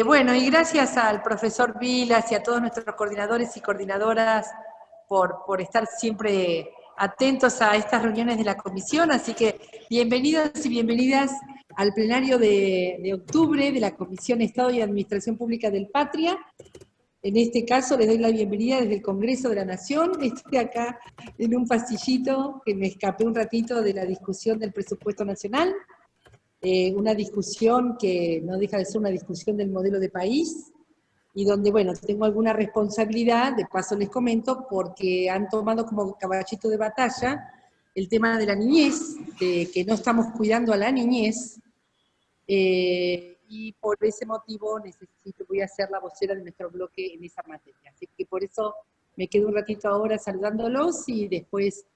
Bueno, y gracias al profesor Vilas y a todos nuestros coordinadores y coordinadoras por estar siempre atentos a estas reuniones de la comisión, así que bienvenidos y bienvenidas al plenario de octubre de la Comisión Estado y Administración Pública del Patria. En este caso les doy la bienvenida desde el Congreso de la Nación. Estoy acá en un pasillito que me escapé un ratito de la discusión del presupuesto nacional. Una discusión que no deja de ser una discusión del modelo de país, y donde, bueno, tengo alguna responsabilidad, de paso les comento, porque han tomado como caballito de batalla el tema de la niñez, de que no estamos cuidando a la niñez, y por ese motivo voy a ser la vocera de nuestro bloque en esa materia. Así que por eso me quedo un ratito ahora saludándolos y después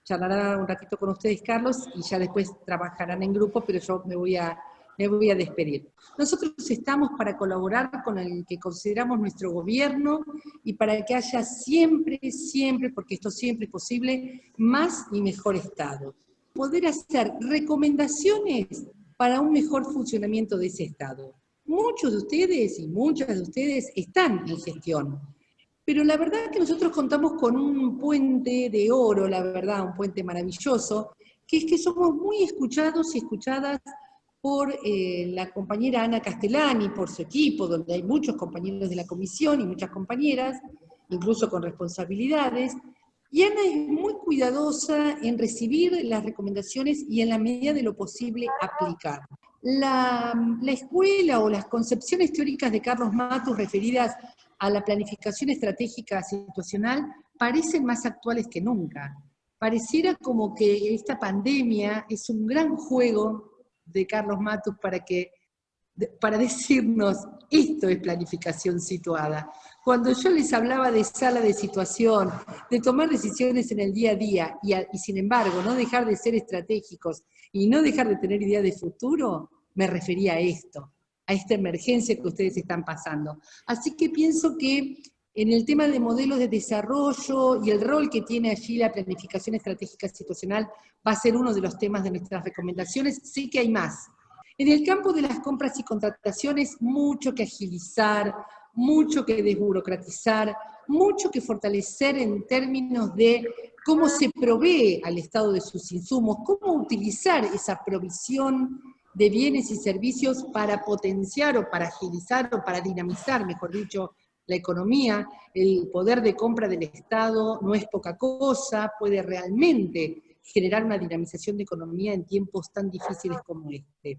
charlará un ratito con ustedes, Carlos, y ya después trabajarán en grupo, pero yo me voy a despedir. Nosotros estamos para colaborar con el que consideramos nuestro gobierno y para que haya siempre, siempre, porque esto siempre es posible, más y mejor Estado. Poder hacer recomendaciones para un mejor funcionamiento de ese Estado. Muchos de ustedes y muchas de ustedes están en gestión, pero la verdad es que nosotros contamos con un puente de oro, la verdad, un puente maravilloso, que es que somos muy escuchados y escuchadas por la compañera Ana Castellani, por su equipo, donde hay muchos compañeros de la comisión y muchas compañeras, incluso con responsabilidades, y Ana es muy cuidadosa en recibir las recomendaciones y en la medida de lo posible aplicar. La escuela o las concepciones teóricas de Carlos Matus referidas a la planificación estratégica situacional parecen más actuales que nunca. Pareciera como que esta pandemia es un gran juego de Carlos Matus para decirnos, esto es planificación situada. Cuando yo les hablaba de sala de situación, de tomar decisiones en el día a día, y sin embargo no dejar de ser estratégicos y no dejar de tener idea de futuro, me refería a esto, a esta emergencia que ustedes están pasando. Así que pienso que en el tema de modelos de desarrollo y el rol que tiene allí la planificación estratégica situacional va a ser uno de los temas de nuestras recomendaciones. Sí que hay más. En el campo de las compras y contrataciones, mucho que agilizar, mucho que desburocratizar, mucho que fortalecer en términos de cómo se provee al Estado de sus insumos, cómo utilizar esa provisión de bienes y servicios para potenciar o para agilizar o para dinamizar, mejor dicho, la economía. El poder de compra del Estado no es poca cosa, puede realmente generar una dinamización de economía en tiempos tan difíciles como este.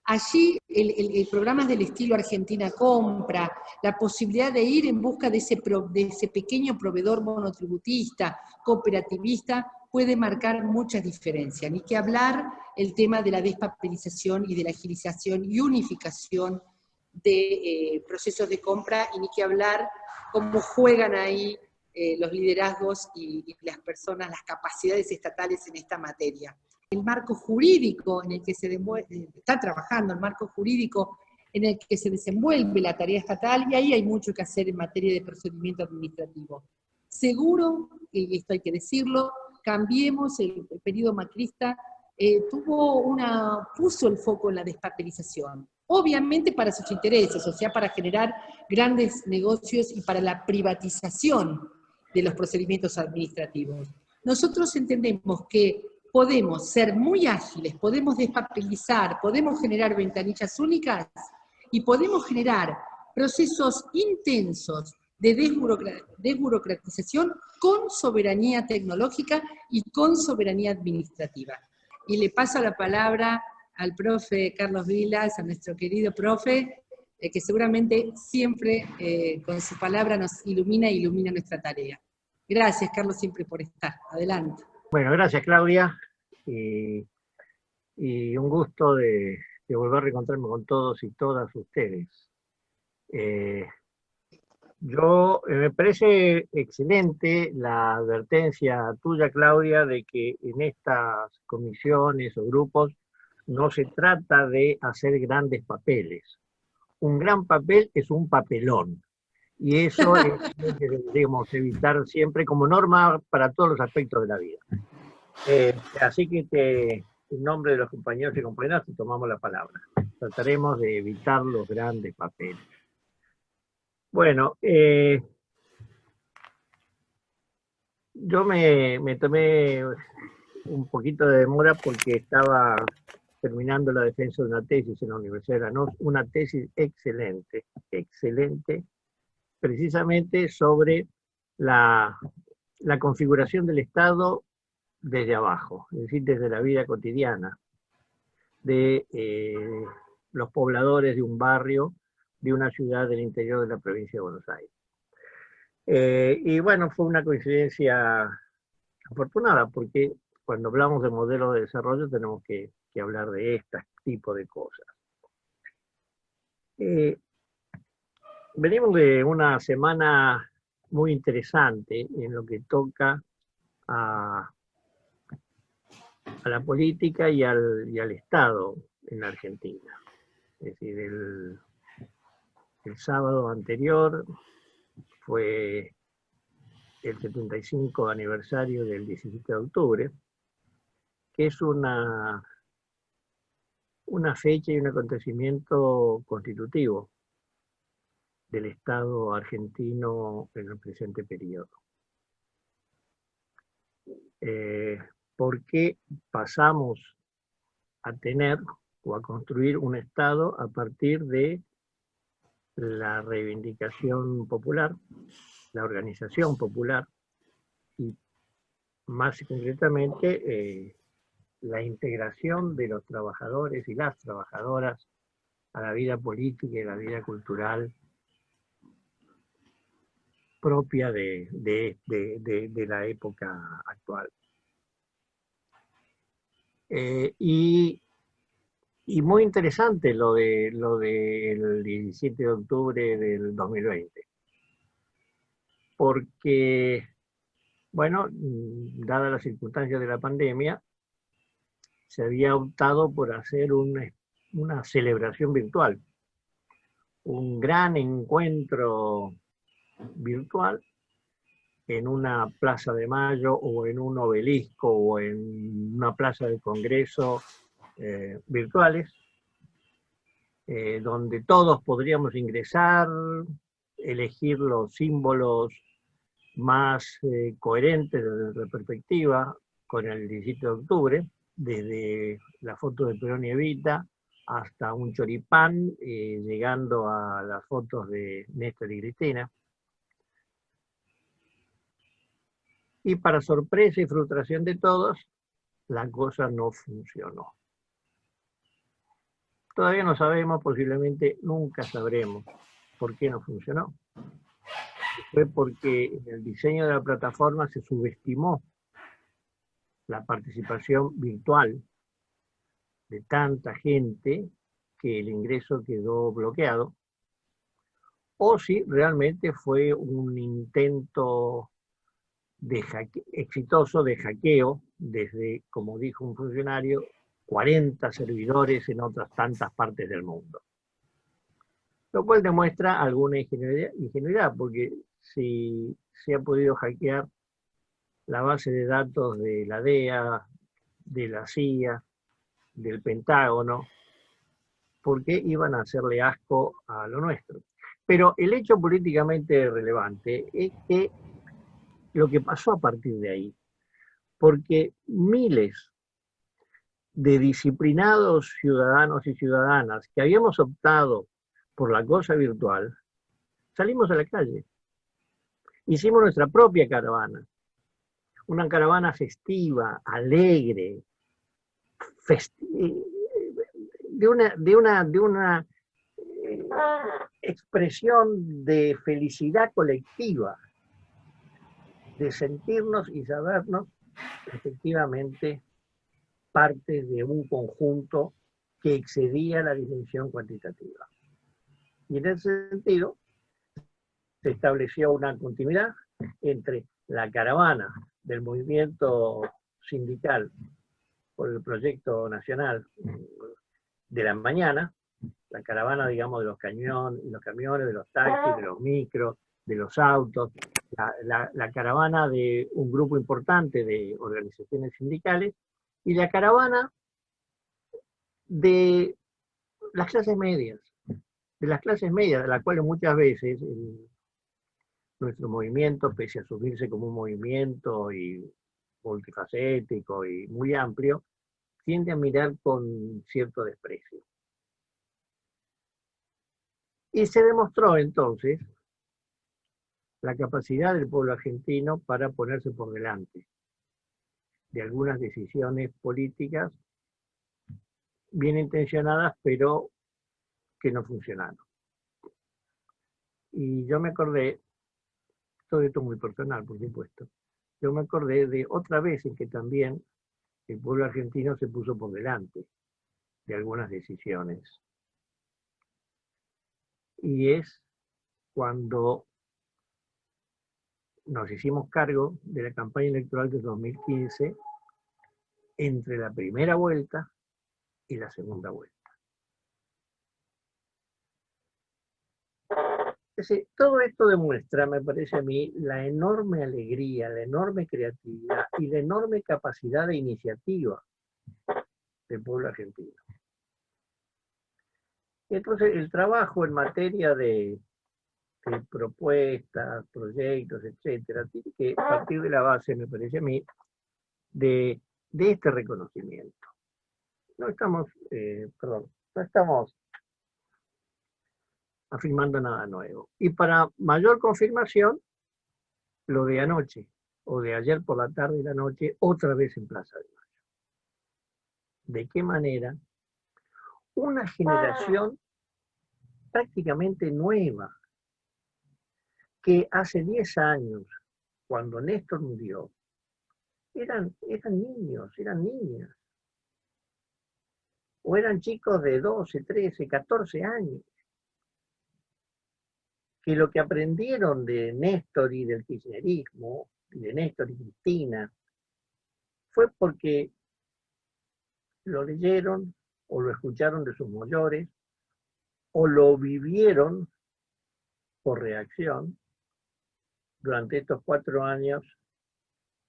Allí el programa del estilo Argentina Compra, la posibilidad de ir en busca de ese pequeño proveedor monotributista, cooperativista, puede marcar muchas diferencias. Ni que hablar el tema de la despapelización y de la agilización y unificación de procesos de compra, y ni que hablar cómo juegan ahí los liderazgos y las personas, las capacidades estatales en esta materia. El marco jurídico en el que está trabajando, el marco jurídico en el que se desenvuelve la tarea estatal, y ahí hay mucho que hacer en materia de procedimiento administrativo. Seguro, y esto hay que decirlo, Cambiemos, el periodo macrista, puso el foco en la despapelización, obviamente para sus intereses, o sea, para generar grandes negocios y para la privatización de los procedimientos administrativos. Nosotros entendemos que podemos ser muy ágiles, podemos despapelizar, podemos generar ventanillas únicas y podemos generar procesos intensos de desburocratización con soberanía tecnológica y con soberanía administrativa. Y le paso la palabra al profe Carlos Vilas, a nuestro querido profe, que seguramente siempre con su palabra nos ilumina e ilumina nuestra tarea. Gracias, Carlos, siempre por estar. Adelante. Bueno, gracias, Claudia. Y un gusto de volver a reencontrarme con todos y todas ustedes. Me parece excelente la advertencia tuya, Claudia, de que en estas comisiones o grupos no se trata de hacer grandes papeles. Un gran papel es un papelón. Y eso es lo que deberíamos evitar siempre como norma para todos los aspectos de la vida. Así que en nombre de los compañeros y compañeras te tomamos la palabra. trataremos de evitar los grandes papeles. Bueno, yo me tomé un poquito de demora porque estaba terminando la defensa de una tesis en la Universidad de Lanús, una tesis excelente, excelente, precisamente sobre la configuración del Estado desde abajo, es decir, desde la vida cotidiana de los pobladores de un barrio, de una ciudad del interior de la provincia de Buenos Aires. Y bueno, fue una coincidencia afortunada, porque cuando hablamos de modelo de desarrollo tenemos que hablar de este tipo de cosas. Venimos de una semana muy interesante en lo que toca a la política y al Estado en la Argentina. Es decir, el sábado anterior fue el 75 aniversario del 17 de octubre, que es una fecha y un acontecimiento constitutivo del Estado argentino en el presente periodo. ¿Por qué pasamos a tener o a construir un Estado a partir de la reivindicación popular, la organización popular y más concretamente la integración de los trabajadores y las trabajadoras a la vida política y a la vida cultural propia de la época actual? Y muy interesante lo del 17 de octubre del 2020, porque, bueno, dadas las circunstancias de la pandemia, se había optado por hacer una celebración virtual, un gran encuentro virtual en una plaza de Mayo o en un obelisco o en una plaza de congreso virtuales, donde todos podríamos ingresar, elegir los símbolos más coherentes desde nuestra perspectiva con el 17 de octubre, desde la foto de Perón y Evita hasta un choripán, llegando a las fotos de Néstor y Cristina. Y para sorpresa y frustración de todos, la cosa no funcionó. Todavía no sabemos, posiblemente nunca sabremos por qué no funcionó. Fue porque en el diseño de la plataforma se subestimó la participación virtual de tanta gente que el ingreso quedó bloqueado, o si realmente fue un intento exitoso de hackeo desde, como dijo un funcionario, 40 servidores en otras tantas partes del mundo. Lo cual demuestra alguna ingenuidad, porque si se ha podido hackear la base de datos de la DEA, de la CIA, del Pentágono, ¿por qué iban a hacerle asco a lo nuestro? Pero el hecho políticamente relevante es que lo que pasó a partir de ahí, porque miles de disciplinados ciudadanos y ciudadanas que habíamos optado por la cosa virtual, salimos a la calle. Hicimos nuestra propia caravana, una caravana festiva, alegre, de una expresión de felicidad colectiva, de sentirnos y sabernos efectivamente parte de un conjunto que excedía la dimensión cuantitativa. Y en ese sentido, se estableció una continuidad entre la caravana del movimiento sindical por el proyecto nacional de la mañana, la caravana, digamos, de los camiones, de los taxis, de los micros, de los autos, la caravana de un grupo importante de organizaciones sindicales, y la caravana de las clases medias, de las clases medias, de las cuales muchas veces nuestro movimiento, pese a asumirse como un movimiento y multifacético y muy amplio, tiende a mirar con cierto desprecio. Y se demostró entonces la capacidad del pueblo argentino para ponerse por delante de algunas decisiones políticas bien intencionadas, pero que no funcionaron. Y yo me acordé, todo esto es muy personal, por supuesto, yo me acordé de otra vez en que también el pueblo argentino se puso por delante de algunas decisiones. Y es cuando nos hicimos cargo de la campaña electoral de 2015 entre la primera vuelta y la segunda vuelta. Es decir, todo esto demuestra, me parece a mí, la enorme alegría, la enorme creatividad y la enorme capacidad de iniciativa del pueblo argentino. Y entonces el trabajo en materia de propuestas, proyectos, etcétera, tiene que partir de la base, me parece a mí, de este reconocimiento. No estamos afirmando nada nuevo. Y para mayor confirmación, lo de anoche, o de ayer por la tarde y la noche, otra vez en Plaza de Mayo. ¿De qué manera? Una generación prácticamente nueva, que hace 10 años, cuando Néstor murió, eran niños, eran niñas, o eran chicos de 12, 13, 14 años, que lo que aprendieron de Néstor y del kirchnerismo, de Néstor y Cristina, fue porque lo leyeron o lo escucharon de sus mayores o lo vivieron por reacción durante estos 4 años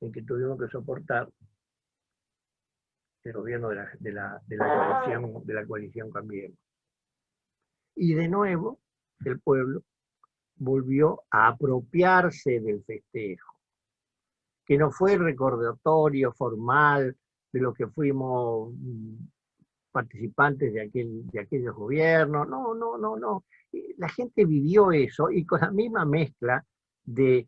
en que tuvimos que soportar el gobierno de la coalición Cambiemos. Y de nuevo el pueblo volvió a apropiarse del festejo, que no fue recordatorio formal de lo que fuimos participantes de aquellos gobiernos. No. La gente vivió eso y con la misma mezcla de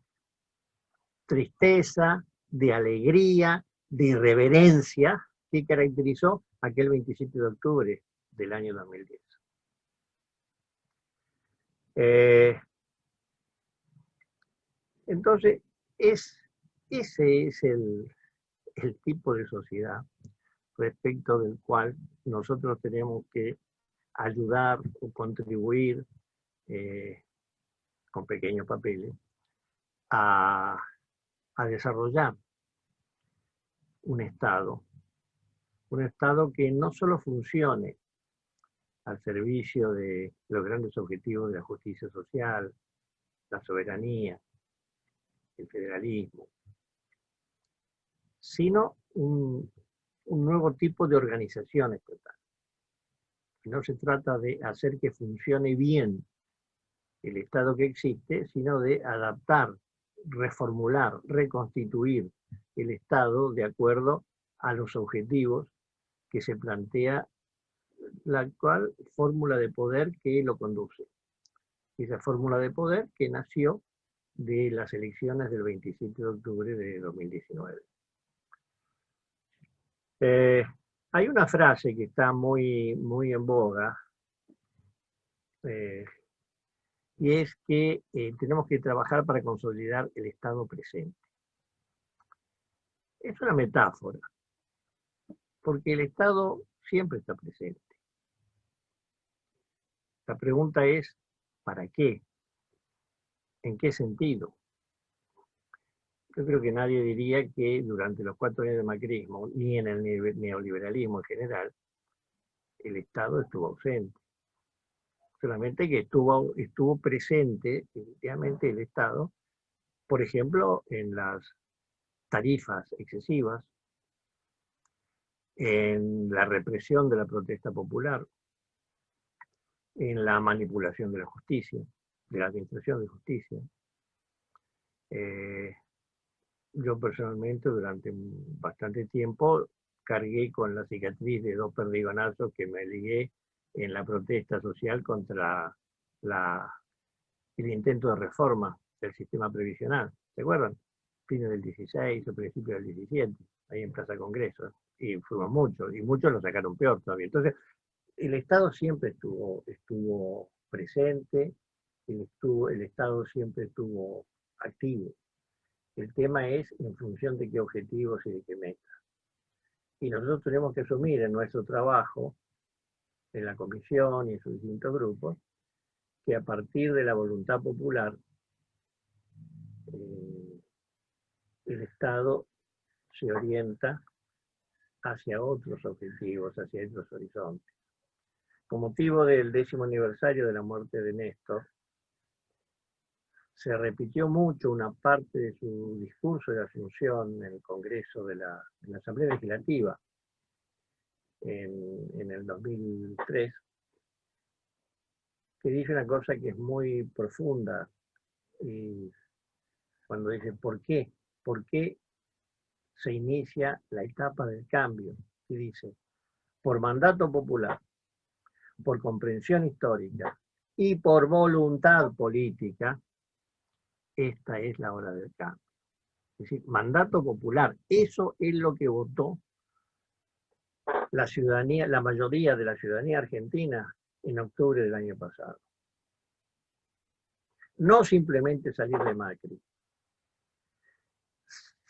tristeza, de alegría, de irreverencia que caracterizó aquel 27 de octubre del año 2010. Entonces, ese es el tipo de sociedad respecto del cual nosotros tenemos que ayudar o contribuir con pequeños papeles a desarrollar un Estado que no solo funcione al servicio de los grandes objetivos de la justicia social, la soberanía, el federalismo, sino un nuevo tipo de organización estatal. No se trata de hacer que funcione bien el Estado que existe, sino de adaptar, reformular, reconstituir el Estado de acuerdo a los objetivos que se plantea la actual fórmula de poder que lo conduce. Esa fórmula de poder que nació de las elecciones del 27 de octubre de 2019. Hay una frase que está muy en boga, y es que tenemos que trabajar para consolidar el Estado presente. Es una metáfora, porque el Estado siempre está presente. La pregunta es, ¿para qué? ¿En qué sentido? Yo creo que nadie diría que durante los 4 años de macrismo, ni en el neoliberalismo en general, el Estado estuvo ausente. Solamente que estuvo presente, efectivamente, el Estado, por ejemplo, en las tarifas excesivas, en la represión de la protesta popular, en la manipulación de la justicia, de la administración de justicia. Yo personalmente durante bastante tiempo cargué con la cicatriz de 2 perdigonazos que me ligué en la protesta social contra el intento de reforma del sistema previsional. ¿Se acuerdan? Fines del 16 o principio del 17, ahí en Plaza Congreso. Y fuimos muchos, y muchos lo sacaron peor todavía. Entonces, el Estado siempre estuvo presente, el Estado siempre estuvo activo. El tema es en función de qué objetivos y de qué metas. Y nosotros tenemos que asumir en nuestro trabajo, en la comisión y en sus distintos grupos, que a partir de la voluntad popular, el Estado se orienta hacia otros objetivos, hacia otros horizontes. Con motivo del 10º aniversario de la muerte de Néstor, se repitió mucho una parte de su discurso de Asunción en el Congreso de la Asamblea Legislativa en el 2003, que dice una cosa que es muy profunda, y cuando dice, ¿por qué? ¿Por qué se inicia la etapa del cambio? Y dice, por mandato popular, por comprensión histórica y por voluntad política, esta es la hora del cambio. Es decir, mandato popular, eso es lo que votó la ciudadanía, la mayoría de la ciudadanía argentina en octubre del año pasado. No simplemente salir de Macri,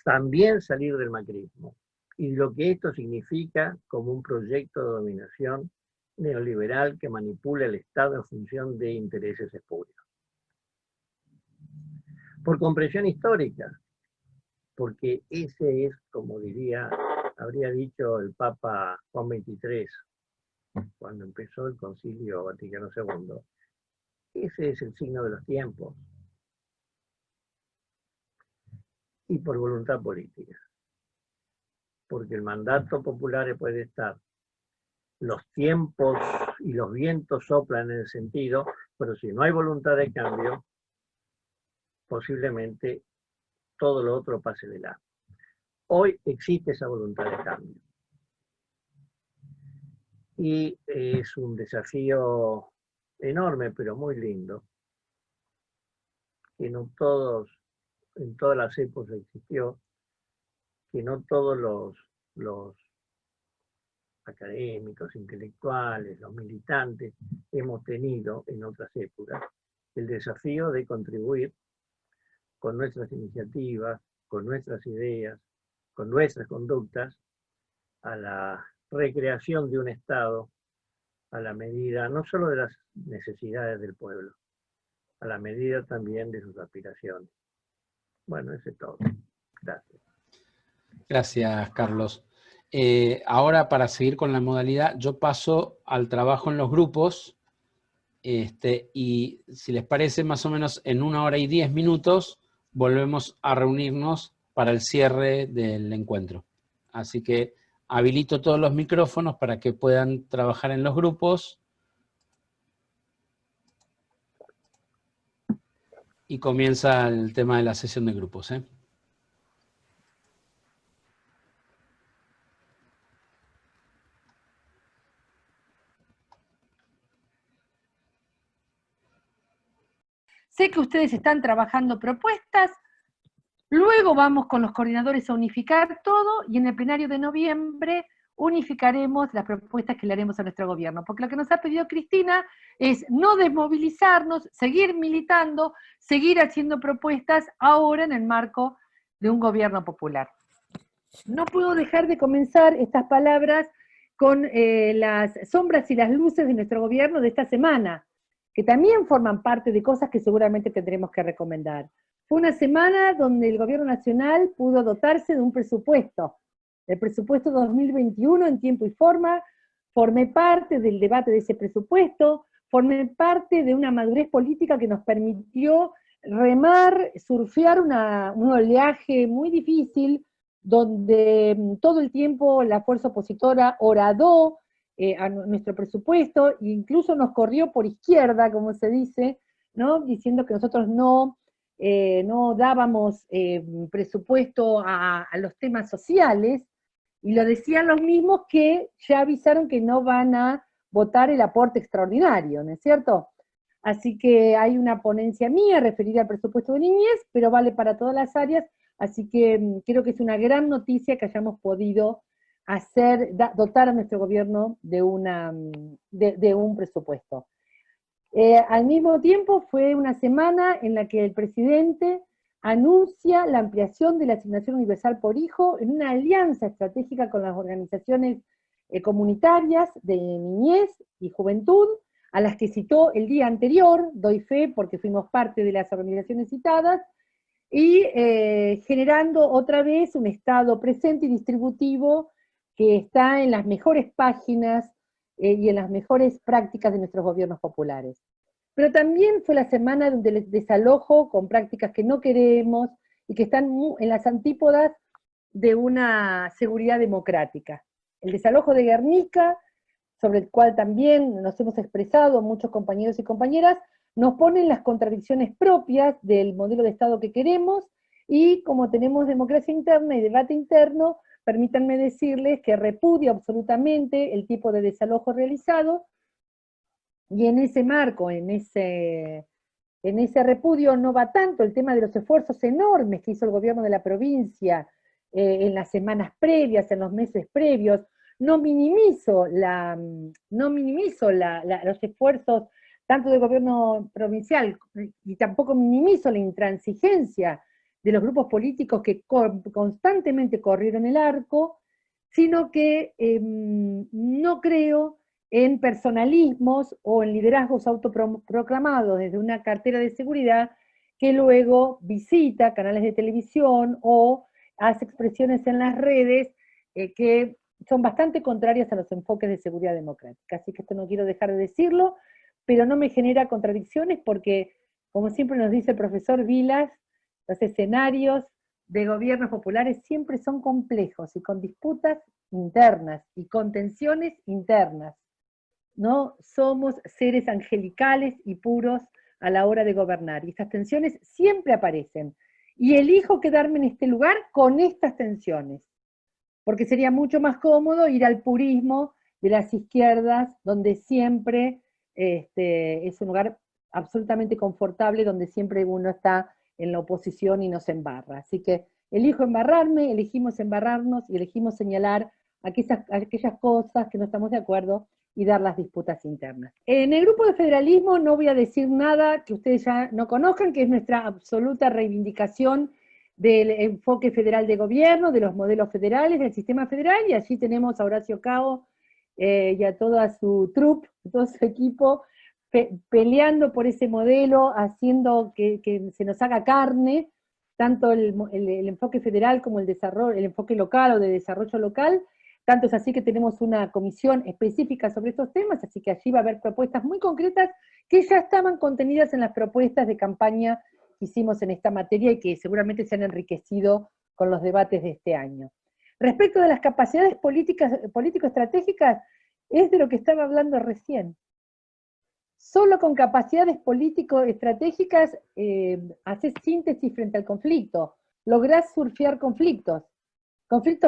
también salir del macrismo, y lo que esto significa como un proyecto de dominación neoliberal que manipula el Estado en función de intereses espurios. Por comprensión histórica, porque ese es, como habría dicho el Papa Juan XXIII, cuando empezó el Concilio Vaticano II, ese es el signo de los tiempos. Y por voluntad política, porque el mandato popular puede estar, los tiempos y los vientos soplan en el sentido, pero si no hay voluntad de cambio, posiblemente todo lo otro pase de lado. Hoy existe esa voluntad de cambio. Y es un desafío enorme, pero muy lindo, que no todos, en todas las épocas existió, que no todos los académicos, intelectuales, los militantes, hemos tenido en otras épocas, el desafío de contribuir con nuestras iniciativas, con nuestras ideas, con nuestras conductas, a la recreación de un Estado a la medida no solo de las necesidades del pueblo, a la medida también de sus aspiraciones. Bueno, eso es todo. Gracias. Gracias, Carlos. Ahora, para seguir con la modalidad, yo paso al trabajo en los grupos, y si les parece, más o menos en 1 hora y 10 minutos, volvemos a reunirnos para el cierre del encuentro. Así que habilito todos los micrófonos para que puedan trabajar en los grupos. Y comienza el tema de la sesión de grupos, ¿eh? Sé que ustedes están trabajando propuestas, luego vamos con los coordinadores a unificar todo y en el plenario de noviembre unificaremos las propuestas que le haremos a nuestro gobierno, porque lo que nos ha pedido Cristina es no desmovilizarnos, seguir militando, seguir haciendo propuestas ahora en el marco de un gobierno popular. No puedo dejar de comenzar estas palabras con las sombras y las luces de nuestro gobierno de esta semana, que también forman parte de cosas que seguramente tendremos que recomendar. Fue una semana donde el gobierno nacional pudo dotarse de un presupuesto, el presupuesto 2021 en tiempo y forma, formé parte del debate de ese presupuesto, formé parte de una madurez política que nos permitió remar, surfear un oleaje muy difícil, donde todo el tiempo la fuerza opositora horadó a nuestro presupuesto, e incluso nos corrió por izquierda, como se dice, ¿no? Diciendo que nosotros no dábamos presupuesto a los temas sociales, y lo decían los mismos que ya avisaron que no van a votar el aporte extraordinario, ¿no es cierto? Así que hay una ponencia mía referida al presupuesto de niñez, pero vale para todas las áreas, así que creo que es una gran noticia que hayamos podido dotar a nuestro gobierno de un presupuesto. Al mismo tiempo fue una semana en la que el presidente anuncia la ampliación de la asignación universal por hijo en una alianza estratégica con las organizaciones comunitarias de niñez y juventud, a las que citó el día anterior, doy fe porque fuimos parte de las organizaciones citadas, y generando otra vez un Estado presente y distributivo que está en las mejores páginas y en las mejores prácticas de nuestros gobiernos populares. Pero también fue la semana del desalojo con prácticas que no queremos y que están en las antípodas de una seguridad democrática. El desalojo de Guernica, sobre el cual también nos hemos expresado muchos compañeros y compañeras, nos ponen las contradicciones propias del modelo de Estado que queremos, y como tenemos democracia interna y debate interno, permítanme decirles que repudio absolutamente el tipo de desalojo realizado, y en ese marco, en ese repudio no va tanto el tema de los esfuerzos enormes que hizo el gobierno de la provincia en las semanas previas, en los meses previos. No minimizo los esfuerzos tanto del gobierno provincial, y tampoco minimizo la intransigencia de los grupos políticos que constantemente corrieron el arco, sino que no creo en personalismos o en liderazgos autoproclamados desde una cartera de seguridad que luego visita canales de televisión o hace expresiones en las redes que son bastante contrarias a los enfoques de seguridad democrática. Así que esto no quiero dejar de decirlo, pero no me genera contradicciones porque, como siempre nos dice el profesor Vilas, los escenarios de gobiernos populares siempre son complejos y con disputas internas y con tensiones internas. No somos seres angelicales y puros a la hora de gobernar, y estas tensiones siempre aparecen. Y elijo quedarme en este lugar con estas tensiones, porque sería mucho más cómodo ir al purismo de las izquierdas, donde siempre es un lugar absolutamente confortable, donde siempre uno está en la oposición y nos embarra. Así que elijo embarrarme, elegimos embarrarnos y elegimos señalar aquellas cosas que no estamos de acuerdo y dar las disputas internas. En el grupo de federalismo no voy a decir nada que ustedes ya no conozcan, que es nuestra absoluta reivindicación del enfoque federal de gobierno, de los modelos federales, del sistema federal, y allí tenemos a Horacio Cao y a toda su troupe, todo su equipo, peleando por ese modelo, haciendo que se nos haga carne, tanto el enfoque federal como el enfoque local o de desarrollo local. Tanto es así que tenemos una comisión específica sobre estos temas, así que allí va a haber propuestas muy concretas que ya estaban contenidas en las propuestas de campaña que hicimos en esta materia y que seguramente se han enriquecido con los debates de este año. Respecto de las capacidades político-estratégicas, es de lo que estaba hablando recién. Solo con capacidades político-estratégicas haces síntesis frente al conflicto, lográs surfear conflictos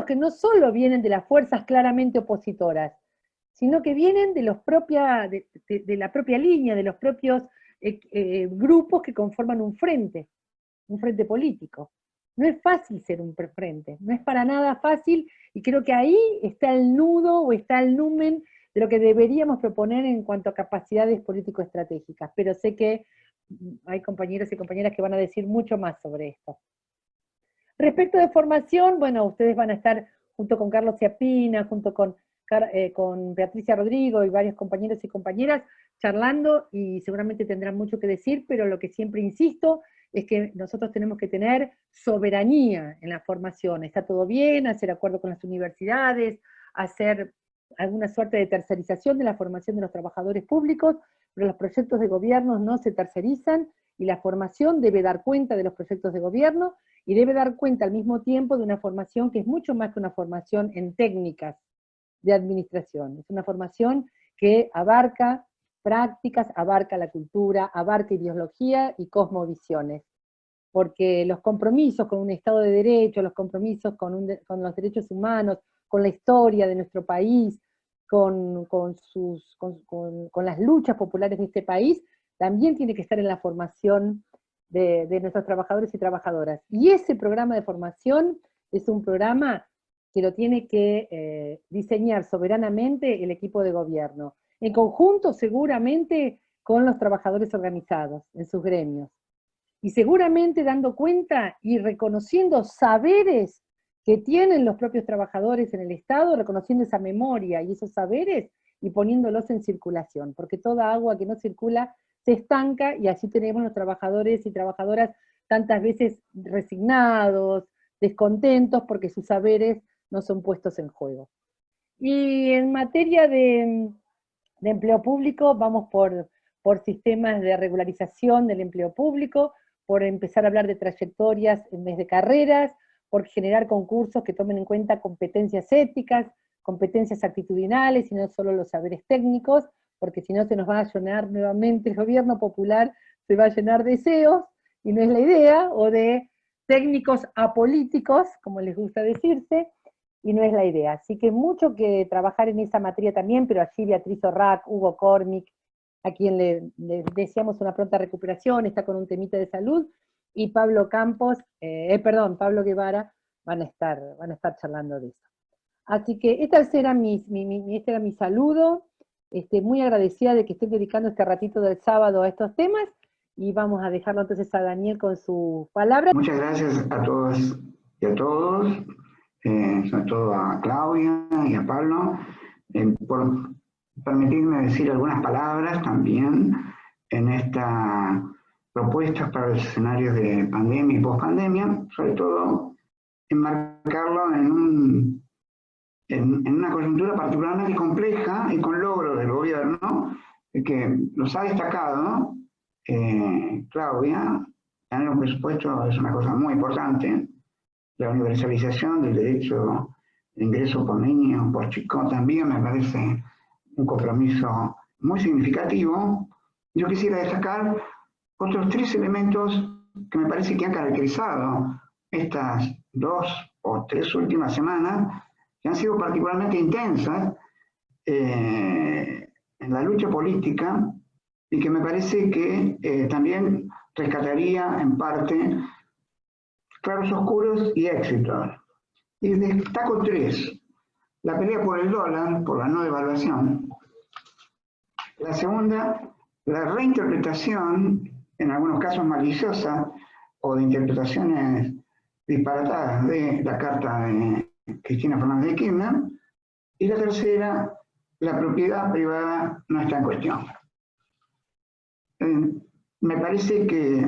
que no solo vienen de las fuerzas claramente opositoras, sino que vienen de la propia línea, de los propios grupos que conforman un frente político. No es fácil ser un frente, no es para nada fácil, y creo que ahí está el nudo o está el numen de lo que deberíamos proponer en cuanto a capacidades político-estratégicas, pero sé que hay compañeros y compañeras que van a decir mucho más sobre esto. Respecto de formación, bueno, ustedes van a estar junto con Carlos Ciapina, junto con Beatricia Rodrigo y varios compañeros y compañeras charlando, y seguramente tendrán mucho que decir, pero lo que siempre insisto es que nosotros tenemos que tener soberanía en la formación. Está todo bien hacer acuerdo con las universidades, hacer alguna suerte de tercerización de la formación de los trabajadores públicos, pero los proyectos de gobierno no se tercerizan, y la formación debe dar cuenta de los proyectos de gobierno, y debe dar cuenta al mismo tiempo de una formación que es mucho más que una formación en técnicas, de administración. Es una formación que abarca prácticas, abarca la cultura, abarca ideología y cosmovisiones. Porque los compromisos con un Estado de Derecho, los compromisos con los derechos humanos, con la historia de nuestro país, con las luchas populares de este país, también tiene que estar en la formación de nuestros trabajadores y trabajadoras. Y ese programa de formación es un programa que lo tiene que diseñar soberanamente el equipo de gobierno, en conjunto seguramente con los trabajadores organizados en sus gremios. Y seguramente dando cuenta y reconociendo saberes que tienen los propios trabajadores en el Estado, reconociendo esa memoria y esos saberes y poniéndolos en circulación, porque toda agua que no circula se estanca y así tenemos los trabajadores y trabajadoras tantas veces resignados, descontentos, porque sus saberes no son puestos en juego. Y en materia de empleo público, vamos por sistemas de regularización del empleo público, por empezar a hablar de trayectorias en vez de carreras, por generar concursos que tomen en cuenta competencias éticas, competencias actitudinales y no solo los saberes técnicos, porque si no se nos va a llenar nuevamente el gobierno popular, se va a llenar de CEOs, y no es la idea, o de técnicos apolíticos, como les gusta decirse, y no es la idea. Así que mucho que trabajar en esa materia también, pero allí Beatriz Orrac, Hugo Cormick, a quien le deseamos una pronta recuperación, está con un temita de salud, y Pablo Pablo Guevara van a estar charlando de eso. Así que este era mi saludo, muy agradecida de que estén dedicando este ratito del sábado a estos temas, y vamos a dejarlo entonces a Daniel con su palabra. Muchas gracias a todas y a todos, sobre todo a Claudia y a Pablo, por permitirme decir algunas palabras también en estas propuestas para los escenarios de pandemia y pospandemia, sobre todo enmarcarlo en una coyuntura particularmente compleja y con logros del gobierno, que los ha destacado Claudia. Tener un presupuesto es una cosa muy importante. La universalización del derecho de ingreso por niño, por chico, también me parece un compromiso muy significativo. Yo quisiera destacar otros 3 elementos que me parece que han caracterizado estas 2 o 3 últimas semanas, que han sido particularmente intensas en la lucha política, y que me parece que también rescataría en parte claros oscuros y éxitos. Y destaco 3. La pelea por el dólar, por la no devaluación. La segunda, la reinterpretación, en algunos casos maliciosa, o de interpretaciones disparatadas de la carta de Cristina Fernández de Kirchner. Y la tercera, la propiedad privada no está en cuestión. Me parece que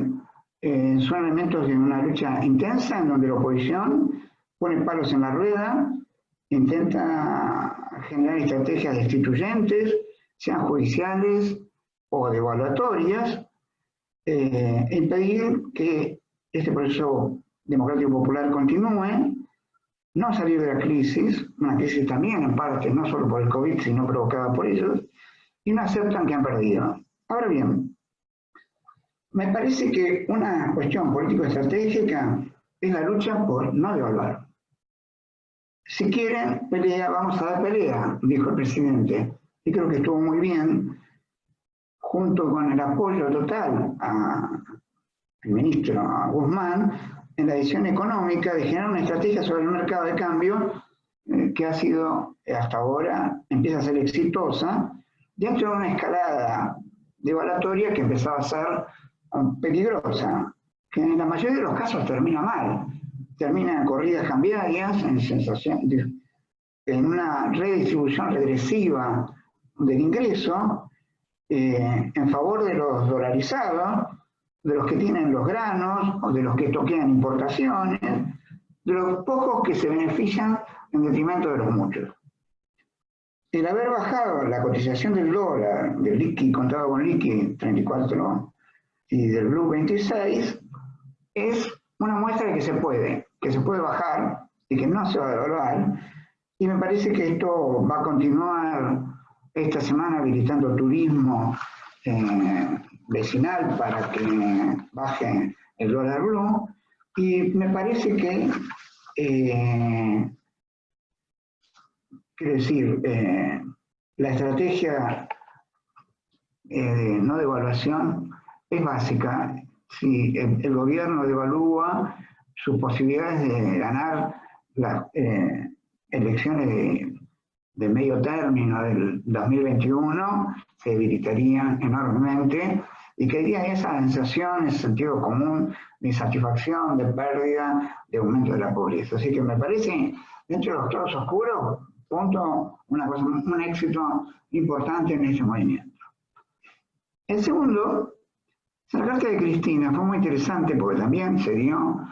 son elementos de una lucha intensa en donde la oposición pone palos en la rueda, intenta generar estrategias destituyentes, sean judiciales o devaluatorias, impedir que este proceso democrático popular continúe, no salir de la crisis, una crisis también en parte, no solo por el COVID, sino provocada por ellos, y no aceptan que han perdido. Ahora bien, me parece que una cuestión político-estratégica es la lucha por no devaluar. Si quieren pelea, vamos a dar pelea, dijo el presidente. Y creo que estuvo muy bien, junto con el apoyo total al ministro Guzmán, en la decisión económica de generar una estrategia sobre el mercado de cambio que ha sido, hasta ahora, empieza a ser exitosa, dentro de una escalada devaluatoria que empezaba a ser peligrosa, que en la mayoría de los casos termina mal. Termina en corridas cambiarias, en una redistribución regresiva del ingreso en favor de los dolarizados, de los que tienen los granos o de los que toquean importaciones, de los pocos que se benefician en detrimento de los muchos. El haber bajado la cotización del dólar, del liqui contado con liqui 34 y del blue 26, es una muestra de que se puede bajar y que no se va a devaluar, Y me parece que esto va a continuar esta semana habilitando turismo vecinal para que baje el dólar blue. Y me parece que, quiero decir, la estrategia no devaluación es básica. Si el gobierno devalúa, sus posibilidades de ganar las elecciones de medio término del 2021 se debilitarían enormemente y quedaría esa sensación, ese sentido común de insatisfacción, de pérdida, de aumento de la pobreza. Así que me parece, dentro de los claros oscuros, un éxito importante en ese movimiento. El segundo, la carta de Cristina fue muy interesante porque también se dio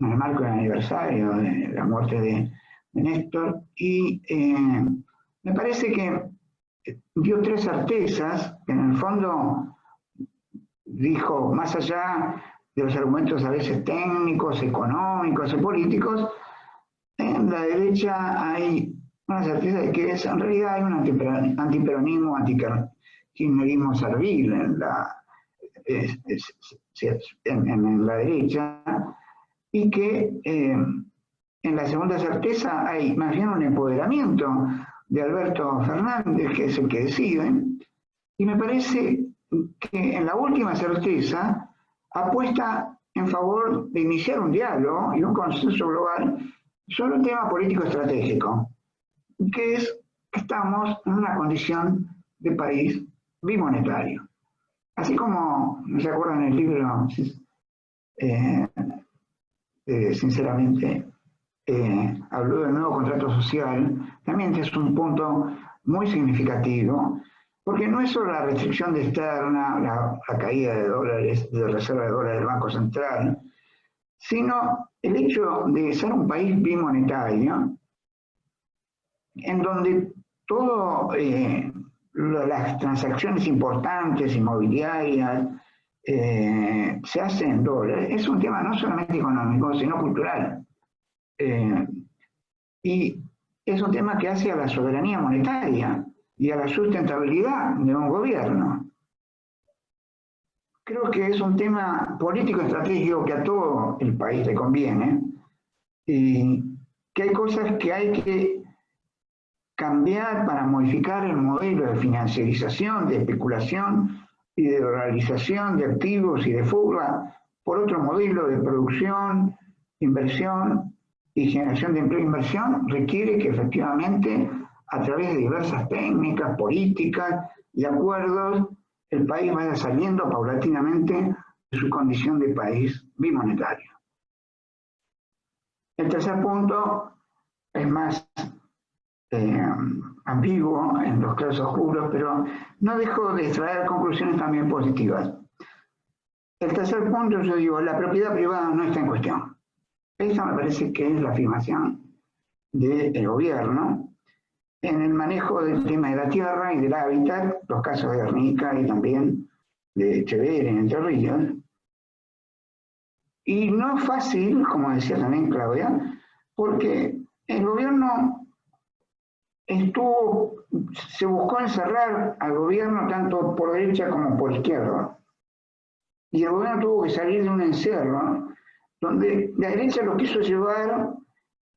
en el marco del aniversario de la muerte de Néstor, y me parece que dio 3 certezas, que en el fondo dijo, más allá de los argumentos a veces técnicos, económicos y políticos, en la derecha hay una certeza de que en realidad hay un antiperonismo, antikirchnerismo servil en la derecha, y que en la segunda certeza hay más bien un empoderamiento de Alberto Fernández, que es el que decide, y me parece que en la última certeza apuesta en favor de iniciar un diálogo y un consenso global sobre un tema político estratégico, que es que estamos en una condición de país bimonetario. Así como, ¿no se acuerdan el libro? Sinceramente, habló del nuevo contrato social, también es un punto muy significativo, porque no es solo la restricción externa, la caída de dólares, de reserva de dólares del Banco Central, sino el hecho de ser un país bimonetario, en donde todas las transacciones importantes, inmobiliarias, se hacen en dólares, es un tema no solamente económico, sino cultural. Y es un tema que hace a la soberanía monetaria y a la sustentabilidad de un gobierno. Creo que es un tema político estratégico que a todo el país le conviene, y que hay cosas que hay que cambiar para modificar el modelo de financiarización, de especulación y de dolarización de activos y de fuga por otro modelo de producción, inversión y generación de empleo e inversión, requiere que efectivamente a través de diversas técnicas, políticas y acuerdos, el país vaya saliendo paulatinamente de su condición de país bimonetario. El tercer punto es más ambiguo en los claros oscuros, pero no dejo de extraer conclusiones también positivas. El tercer punto, yo digo, la propiedad privada no está en cuestión. Esta me parece que es la afirmación del gobierno en el manejo del tema de la tierra y del hábitat, los casos de Guernica y también de Echeverri en Entre Ríos. Y no es fácil, como decía también Claudia, porque el gobierno se buscó encerrar al gobierno tanto por derecha como por izquierda. Y el gobierno tuvo que salir de un encierro donde la derecha lo quiso llevar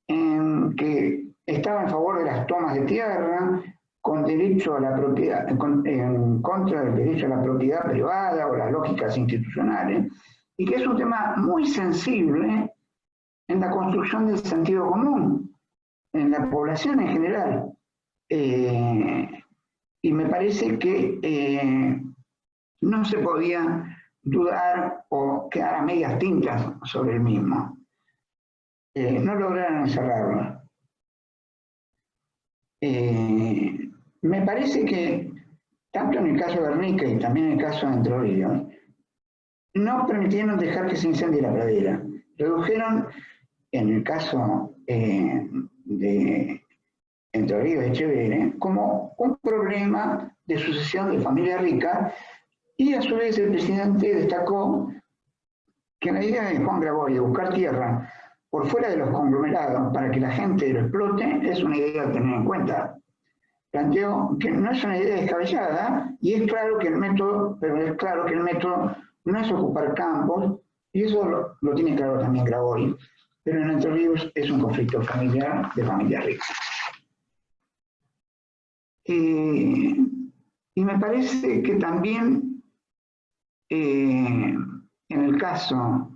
en que estaba en favor de las tomas de tierra, con derecho a la propiedad, en contra del derecho a la propiedad privada o las lógicas institucionales, y que es un tema muy sensible en la construcción del sentido común, en la población en general. Y me parece que no se podía dudar o quedar a medias tintas sobre el mismo. No lograron encerrarlo. Me parece que, tanto en el caso de Guernica y también en el caso de Entre Ríos, no permitieron dejar que se incendie la pradera. Redujeron, en el caso de Entre Ríos y Echeverri, como un problema de sucesión de familia rica, y a su vez el presidente destacó que la idea de Juan Grabois de buscar tierra por fuera de los conglomerados para que la gente lo explote es una idea a tener en cuenta. Planteo que no es una idea descabellada y es claro que el método, pero es claro que el método no es ocupar campos, y eso lo tiene claro también Grabois, pero en Entre Ríos es un conflicto familiar de familias ricas. Y me parece que también en el caso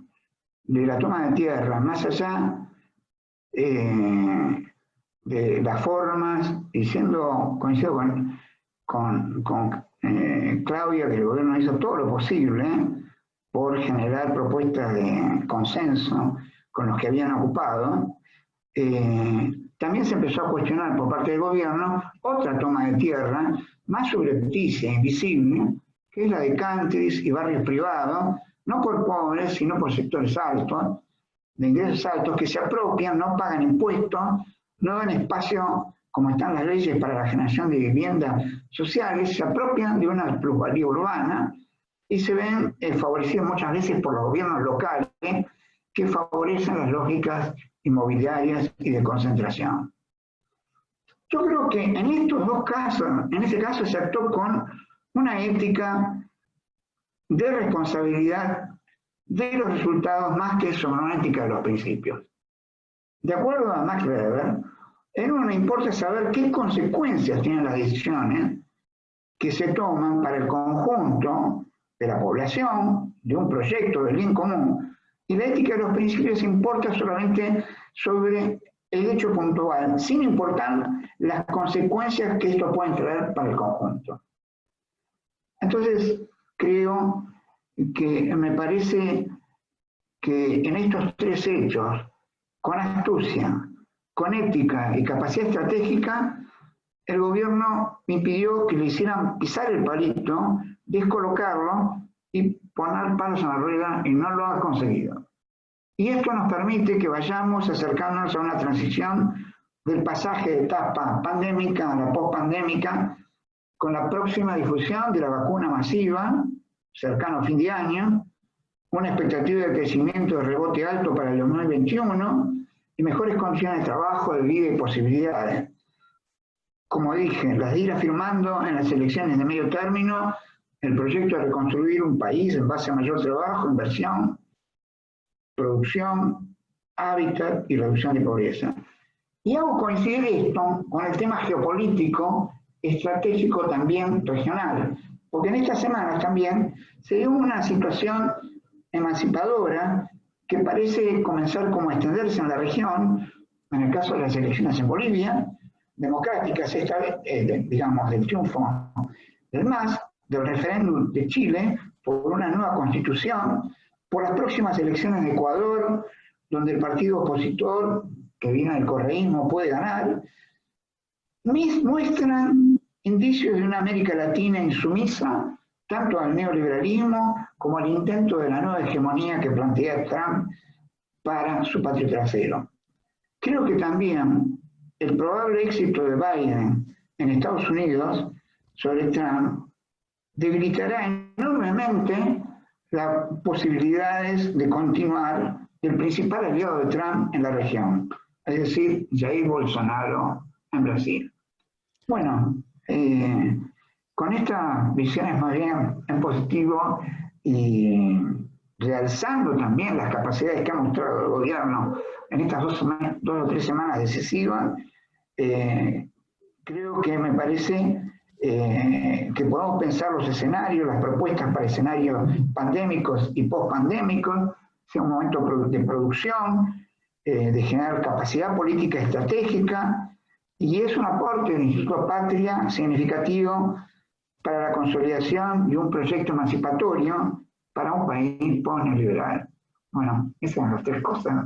de la toma de tierra, más allá de las formas, y coincido con Claudia, que el gobierno hizo todo lo posible por generar propuestas de consenso con los que habían ocupado, también se empezó a cuestionar por parte del gobierno otra toma de tierra más subrepticia, invisible, que es la de countries y barrios privados, no por pobres, sino por sectores altos, de ingresos altos, que se apropian, no pagan impuestos, no dan espacio, como están las leyes para la generación de viviendas sociales, se apropian de una plusvalía urbana y se ven favorecidos muchas veces por los gobiernos locales que favorecen las lógicas inmobiliarias y de concentración. Yo creo que en estos dos casos, en este caso se actuó con una ética de responsabilidad de los resultados más que sobre una ética de los principios. De acuerdo a Max Weber, no le importa saber qué consecuencias tienen las decisiones que se toman para el conjunto de la población, de un proyecto del bien común, y la ética de los principios importa solamente sobre el hecho puntual, sin importar las consecuencias que esto puede traer para el conjunto. Entonces, creo que me parece que en estos tres hechos, con astucia, con ética y capacidad estratégica, el gobierno impidió que le hicieran pisar el palito, descolocarlo y poner palos en la rueda, y no lo ha conseguido. Y esto nos permite que vayamos acercándonos a una transición del pasaje de etapa pandémica a la pospandémica, con la próxima difusión de la vacuna masiva, cercano a fin de año, una expectativa de crecimiento de rebote alto para el 2021 y mejores condiciones de trabajo, de vida y posibilidades. Como dije, las de ir afirmando en las elecciones de medio término el proyecto de reconstruir un país en base a mayor trabajo, inversión, producción, hábitat y reducción de pobreza. Y hago coincidir esto con el tema geopolítico, estratégico también regional, porque en estas semanas también se dio una situación emancipadora que parece comenzar como a extenderse en la región, en el caso de las elecciones en Bolivia, democráticas, esta vez, digamos, del triunfo del MAS, del referéndum de Chile por una nueva constitución, por las próximas elecciones de Ecuador, donde el partido opositor, que viene del correísmo, puede ganar, muestran indicios de una América Latina insumisa, tanto al neoliberalismo como al intento de la nueva hegemonía que plantea Trump para su patio trasero. Creo que también el probable éxito de Biden en Estados Unidos sobre Trump debilitará enormemente las posibilidades de continuar el principal aliado de Trump en la región, es decir, Jair Bolsonaro en Brasil. Bueno, con estas visiones más bien en positivo y realzando también las capacidades que ha mostrado el gobierno en estas dos o tres semanas decisivas, creo que me parece que podamos pensar los escenarios, las propuestas para escenarios pandémicos y pospandémicos, sea un momento de producción, de generar capacidad política estratégica, y es un aporte del Instituto Patria significativo para la consolidación de un proyecto emancipatorio para un país post-neoliberal. Bueno, esas son las tres cosas